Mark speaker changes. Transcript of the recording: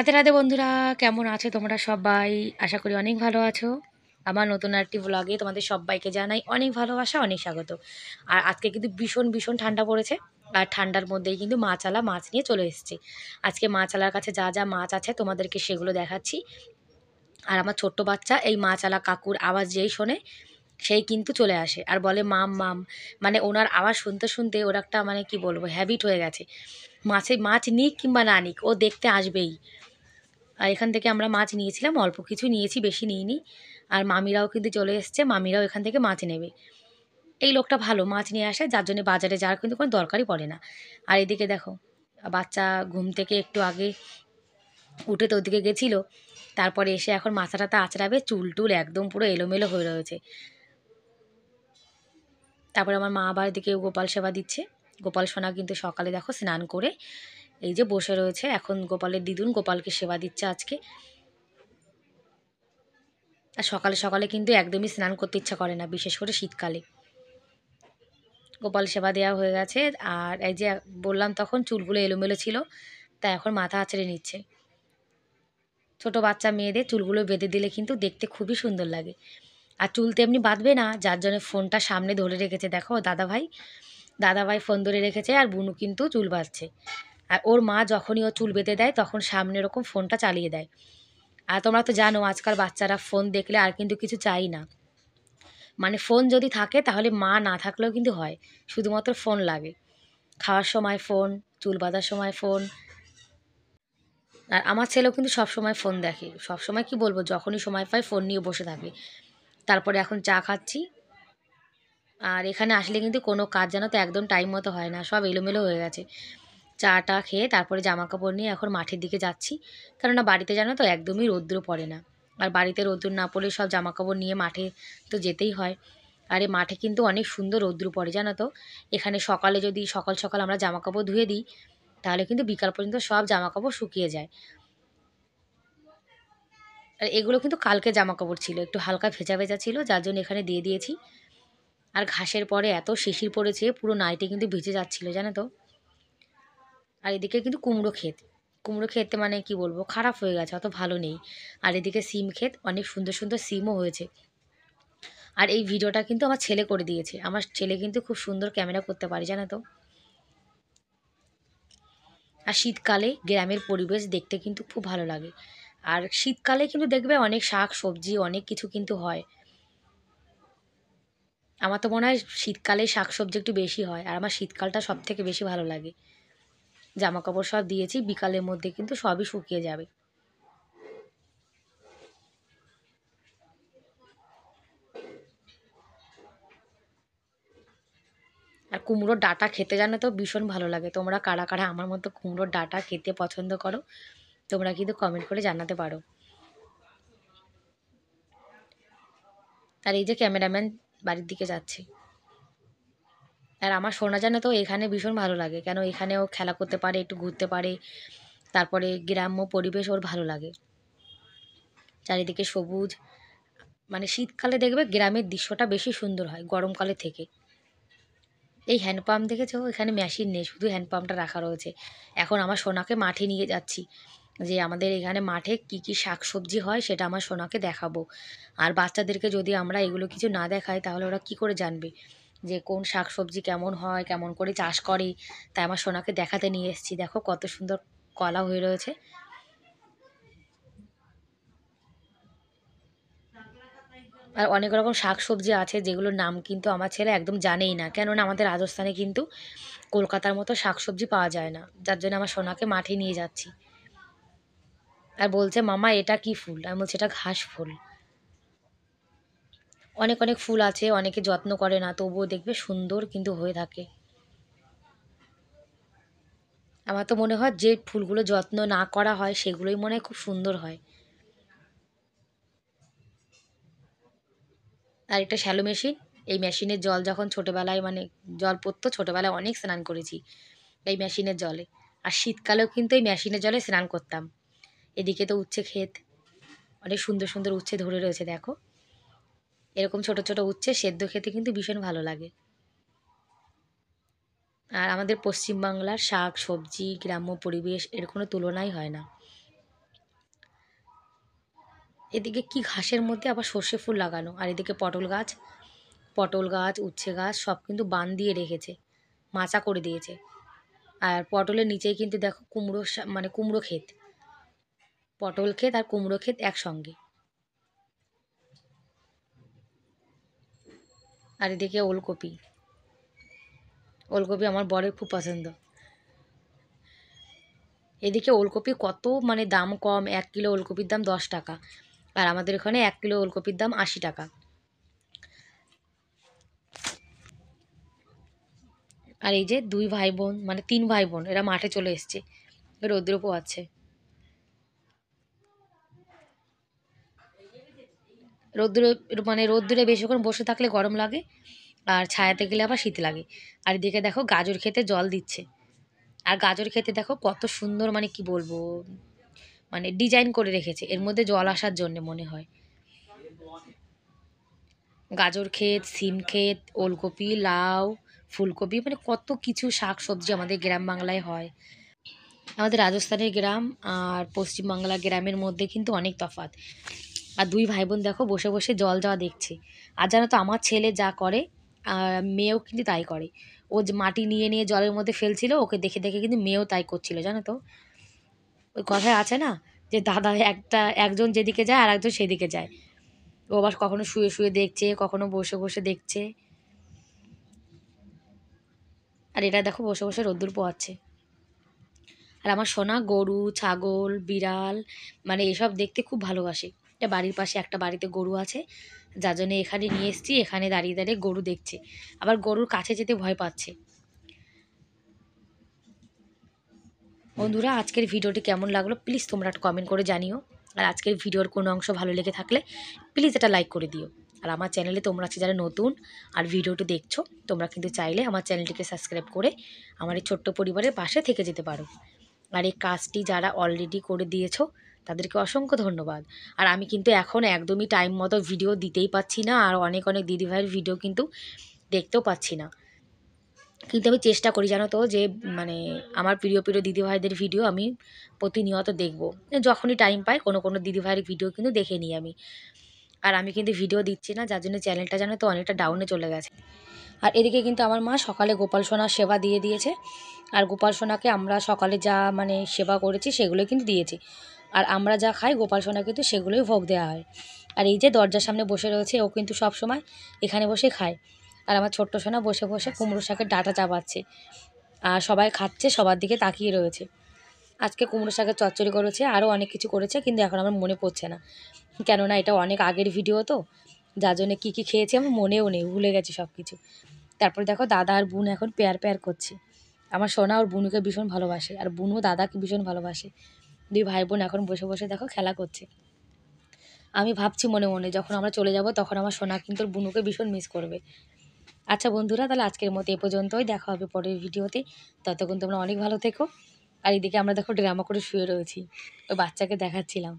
Speaker 1: রাধে রাধে বন্ধুরা, কেমন আছো তোমরা সবাই? আশা করি অনেক ভালো আছো। আমার নতুন একটি ব্লগে তোমাদের সবাইকে জানাই অনেক ভালোবাসা, অনেক স্বাগত। আর আজকে কিন্তু ভীষণ ভীষণ ঠান্ডা পড়েছে। আর ঠান্ডার মধ্যেই কিন্তু মাছালা মাছ নিয়ে চলে এসেছি। আজকে মাছালার কাছে যা যা মাছ আছে তোমাদেরকে সেগুলো দেখাচ্ছি। আর আমার ছোট্ট বাচ্চা এই মাছালা কাকুর আওয়াজ যেই শোনে সেই কিন্তু চলে আসে আর বলে মাম মাম। মানে ওনার আওয়াজ শুনতে শুনতে ওর একটা মানে কি বলবো হ্যাবিট হয়ে গেছে। মাছ নিক কিংবা না নিক, ও দেখতে আসবেই। আর এখান থেকে আমরা মাছ নিয়েছিলাম, অল্প কিছু নিয়েছি, বেশি নিইনি। আর মামিরাও কিন্তু চলে এসছে, মামিরাও এখান থেকে মাছ নেবে। এই লোকটা ভালো, মাছ নিয়ে আসে, যার জন্য বাজারে যাওয়ার কিন্তু কোনো দরকারই পড়ে না। আর এদিকে দেখো, বাচ্চা ঘুম থেকে একটু আগে উঠে তো ওদিকে গেছিলো, তারপরে এসে এখন মাথা টাথা আঁচড়াবে, চুল টুল একদম পুরো এলোমেলো হয়ে রয়েছে। তারপরে আমার মা আবার এদিকে গোপাল সেবা দিচ্ছে। গোপাল সোনা কিন্তু সকালে দেখো স্নান করে এই যে বসে রয়েছে, এখন গোপালের দিদুন গোপালকে সেবা দিচ্ছে আজকে। আর সকালে সকালে কিন্তু একদমই স্নান করতে ইচ্ছা করে না, বিশেষ করে শীতকালে। গোপাল সেবা দেওয়া হয়ে গেছে। আর এই যে বললাম তখন চুলগুলো এলোমেলো ছিল, তাই এখন মাথা আঁচড়ে নিচ্ছে। ছোট বাচ্চা মেয়েদের চুলগুলো বেঁধে দিলে কিন্তু দেখতে খুবই সুন্দর লাগে। আর চুল তো এমনি বাঁধবে না, যার জন্য ফোনটা সামনে ধরে রেখেছে। দেখো দাদাভাই ফোন ধরে রেখেছে, আর বুনু কিন্তু চুল বাঁধছে। আর ওর মা যখনই ও চুল বেঁধে দেয় তখন সামনে এরকম ফোনটা চালিয়ে দেয়। আর তোমরা তো জানো আজকাল বাচ্চারা ফোন দেখলে আর কিন্তু কিছু চাই না। মানে ফোন যদি থাকে তাহলে মা না থাকলেও কিন্তু হয়, শুধুমাত্র ফোন লাগে। খাওয়ার সময় ফোন, চুল বাঁধার সময় ফোন। আর আমার ছেলেও কিন্তু সবসময় ফোন দেখে, সবসময় কি বলবো, যখনই সময় পায় ফোন নিয়ে বসে থাকে। তারপরে এখন চা খাচ্ছি। আর এখানে আসলে কিন্তু কোনো কাজ জানো তো একদম টাইম মতো হয় না, সব এলোমেলো হয়ে গেছে। চাটা খেয়ে তারপরে জামা কাপড় নিয়ে এখন মাঠের দিকে যাচ্ছি। কেননা বাড়িতে জানো তো একদমই রৌদ্র পড়ে না। আর বাড়িতে রৌদ্র না পড়লে সব জামা কাপড় নিয়ে মাঠে তো যেতেই হয়। আর এই মাঠে কিন্তু অনেক সুন্দর রৌদ্র পড়ে জানো তো। এখানে সকালে যদি সকাল সকাল আমরা জামা কাপড় ধুয়ে দিই, তাহলে কিন্তু বিকাল পর্যন্ত সব জামা কাপড় শুকিয়ে যায়। আর এগুলো কিন্তু কালকে জামা কাপড় ছিল, একটু হালকা ভেজা ভেজা ছিল, যার জন্য এখানে দিয়ে দিয়েছি। আর ঘাসের পরে এত শিশির পড়েছে, পুরো নাইটি কিন্তু ভিজে যাচ্ছিল জানো তো। আর এদিকে কিন্তু কুমড়ো ক্ষেত মানে কি বলবো, খারাপ হয়ে গেছে, অত ভালো নেই। আর এদিকে সিম ক্ষেত, অনেক সুন্দর সুন্দর সিমও হয়েছে। আর এই ভিডিওটা কিন্তু আমার ছেলে করে দিয়েছে, আমার ছেলে কিন্তু খুব সুন্দর ক্যামেরা করতে পারে জানো তো। আর শীতকালে গ্রামের পরিবেশ দেখতে কিন্তু খুব ভালো লাগে। আর শীতকালে কিন্তু দেখবে অনেক শাক সবজি অনেক কিছু কিন্তু হয়। আমার তো মনে হয় শীতকালে শাক সবজি একটু বেশি হয়, আর আমার শীতকালটা সব থেকে বেশি ভালো লাগে। জামা কাপড় সব দিয়েছি, বিকালের মধ্যে কিন্তু সবই শুকিয়ে যাবে। আর কুমড়োর ডাঁটা খেতে জানো তো ভীষণ ভালো লাগে। তোমরা কারা কারা আমার মতো কুমড়োর ডাঁটা খেতে পছন্দ করো, তোমরা কিন্তু কমেন্ট করে জানাতে পারো। আর এই যে ক্যামেরাম্যান বাড়ির দিকে যাচ্ছে। আর আমার সোনা জানো তো এখানে ভীষণ ভালো লাগে, কেন এখানেও খেলা করতে পারে, একটু ঘুরতে পারে। তারপরে গ্রাম্য পরিবেশ ওর ভালো লাগে, চারিদিকে সবুজ। মানে শীতকালে দেখবে গ্রামের দৃশ্যটা বেশি সুন্দর হয় গরমকালে থেকে। এই হ্যান্ডপাম্প দেখেছো, এখানে মেশিন নেই, শুধু হ্যান্ডপাম্পটা রাখা রয়েছে। এখন আমার সোনাকে মাঠে নিয়ে যাচ্ছি, যে আমাদের এখানে মাঠে কি কি শাকসবজি হয় সেটা আমার সোনাকে দেখাবো। আর বাচ্চাদেরকে যদি আমরা এগুলো কিছু না দেখাই তাহলে ওরা কি করে জানবে যে কোন শাকসবজি কেমন হয়, কেমন করে চাষ করে। তাই আমার সোনাকে দেখাতে নিয়ে এসেছি। দেখো কত সুন্দর কলা হয়ে রয়েছে। আর অনেক রকম শাকসবজি আছে যেগুলোর নাম কিন্তু আমার ছেলে একদম জানেই না, কেননা আমাদের রাজস্থানে কিন্তু কলকাতার মতো শাকসবজি পাওয়া যায় না, যার জন্য আমার সোনাকে মাঠে নিয়ে যাচ্ছি। আর বলছে মামা এটা কি ফুল, আমি বলছি এটা ঘাস ফুল। অনেক অনেক ফুল আছে, অনেকে যত্ন করে না, তবুও দেখবে সুন্দর কিন্তু হয়ে থাকে। আমার তো মনে হয় যে ফুলগুলো যত্ন না করা হয় সেগুলোই মনে হয় খুব সুন্দর হয়। আর একটা শ্যালো মেশিন, এই মেশিনের জল যখন ছোটোবেলায় মানে জল পড়তো ছোটোবেলায় অনেক স্নান করেছি এই মেশিনের জলে। আর শীতকালেও কিন্তু এই মেশিনের জলে স্নান করতাম। এদিকে তো উচ্ছে ক্ষেত, অনেক সুন্দর সুন্দর উচ্ছে ধরে রয়েছে দেখো। এরকম ছোট ছোট উচ্ছে সেদ্ধ খেতে কিন্তু ভীষণ ভালো লাগে। আর আমাদের পশ্চিমবাংলার শাক সবজি গ্রাম্য পরিবেশ এর কোনো তুলনাই হয় না। এদিকে কি ঘাসের মধ্যে আবার সর্ষে ফুল লাগানো, আর এদিকে পটল গাছ উচ্ছে গাছ সব কিন্তু বান দিয়ে রেখেছে, মাচা করে দিয়েছে। আর পটলের নিচেই কিন্তু দেখো মানে কুমড়ো ক্ষেত, পটল ক্ষেত আর কুমড়ো ক্ষেত একসঙ্গে। আর এদিকে ওলকপি, ওলকপি আমার বরের খুব পছন্দ। এদিকে ওলকপি কত মানে দাম কম, 1 কিলো ওলকপির দাম 10 টাকা, আর আমাদের এখানে 1 কিলো ওলকপির দাম 80 টাকা। আর এই যে 2 ভাই বোন মানে 3 ভাই বোন এরা মাঠে চলে এসছে, রৌদ্র পোয়াচ্ছে। রৌদ্রে মানে রোদ্দুরে বেশিক্ষণ বসে থাকলে গরম লাগে, আর ছায়াতে গেলে আবার শীত লাগে। আর এদিকে দেখো গাজর খেতে জল দিচ্ছে, আর গাজর খেতে দেখো কত সুন্দর, মানে কি বলবো, মানে ডিজাইন করে রেখেছে এর মধ্যে জল আসার জন্য মনে হয়। গাজর ক্ষেত, সিম ক্ষেত, ওলকপি, লাউ, ফুলকপি, মানে কত কিছু শাক সবজি আমাদের গ্রাম বাংলায় হয়। আমাদের রাজস্থানের গ্রাম আর পশ্চিমবাংলার গ্রামের মধ্যে কিন্তু অনেক তফাৎ। আর 2 ভাই বোন দেখো বসে বসে জল যাওয়া দেখছে। আর জানো তো আমার ছেলে যা করে, মেয়েও কিন্তু তাই করে। ও যে মাটি নিয়ে নিয়ে জলের মধ্যে ফেলছিল, ওকে দেখে দেখে কিন্তু মেয়েও তাই করছিল, জানো তো। ওই কথায় আছে না, যে দাদা একজন যেদিকে যায় আর একজন সেদিকে যায়। ও আবার কখনো শুয়ে শুয়ে দেখছে, কখনো বসে বসে দেখছে। আর এটা দেখো বসে বসে রোদ্দুর পোয়াচ্ছে। আর আমার সোনা গরু, ছাগল, বিড়াল, মানে এসব দেখতে খুব ভালোবাসে। এটা বাড়ির পাশে একটা বাড়িতে গরু আছে, যার জন্য এখানে নিয়ে এসেছি, এখানে দাঁড়িয়ে দাঁড়িয়ে গরু দেখছে। আবার গরুর কাছে যেতে ভয় পাচ্ছে। বন্ধুরা, আজকের ভিডিওটি কেমন লাগলো প্লিজ তোমরা একটা কমেন্ট করে জানিও। আর আজকের ভিডিওর কোনো অংশ ভালো লেগে থাকলে প্লিজ এটা লাইক করে দিও। আর আমার চ্যানেলে তোমরা আছে যারা নতুন আর ভিডিওটি দেখছো, তোমরা কিন্তু চাইলে আমার চ্যানেলটিকে সাবস্ক্রাইব করে আমার এই ছোট্ট পরিবারের পাশে থেকে যেতে পারো। আর এই কাজটি যারা অলরেডি করে দিয়েছো তাদেরকে অসংখ্য ধন্যবাদ। আর আমি কিন্তু এখন একদমই টাইম মতো ভিডিও দিতেই পাচ্ছি না, আর অনেক অনেক দিদিভাইয়ের ভিডিও কিন্তু দেখতেও পাচ্ছি না। কিন্তু আমি চেষ্টা করি, জানো তো, যে মানে আমার প্রিয় প্রিয় দিদিভাইদের ভিডিও আমি প্রতিনিয়ত দেখব। যখনই টাইম পাই কোনো কোনো দিদিভাইয়ের ভিডিও কিন্তু দেখে নিই আমি। আর আমি কিন্তু ভিডিও দিচ্ছি না, যার জন্য চ্যানেলটা জানো তো অনেকটা ডাউনে চলে গেছে। আর এদিকে কিন্তু আমার মা সকালে গোপাল সোনার সেবা দিয়ে দিয়েছে। আর গোপাল সোনাকে আমরা সকালে যা মানে সেবা করেছি সেগুলোই কিন্তু দিয়েছি। আর আমরা যা খাই গোপাল সোনা কিন্তু সেগুলোই ভোগ দেওয়া হয়। আর এই যে দরজার সামনে বসে রয়েছে, ও কিন্তু সব সময় এখানে বসে খায়। আর আমার ছোট্ট সোনা বসে বসে কুমড়ো শাকের ডাঁটা চাবাচ্ছে, আর সবাই খাচ্ছে, সবার দিকে তাকিয়ে রয়েছে। আজকে কুমড়ো শাকের চচ্চড়ি করেছে, আরও অনেক কিছু করেছে, কিন্তু এখন আমার মনে পড়ছে না, কেননা এটা অনেক আগের ভিডিও তো, যার জন্য কী কী খেয়েছি আমার মনেও নেই, ভুলে গেছি সব কিছু। তারপরে দেখো দাদা আর বোন এখন পেয়ার পেয়ার করছে। আমার সোনা ওর বুনুকে ভীষণ ভালোবাসে, আর বুনু দাদাকে ভীষণ ভালোবাসে। 2 ভাই বোন এখন বসে বসে দেখো খেলা করছে। আমি ভাবছি মনে মনে যখন আমরা চলে যাব তখন আমার সোনা কিন্তু ওর বুনুকে ভীষণ মিস করবে। আচ্ছা বন্ধুরা, তাহলে আজকের মতো এ পর্যন্তই, দেখা হবে পরের ভিডিওতে। ততক্ষণ তোমরা অনেক ভালো থেকো। আর এদিকে আমরা দেখো ড্রামা করে শুয়ে রয়েছি, ওই বাচ্চাকে দেখাচ্ছিলাম।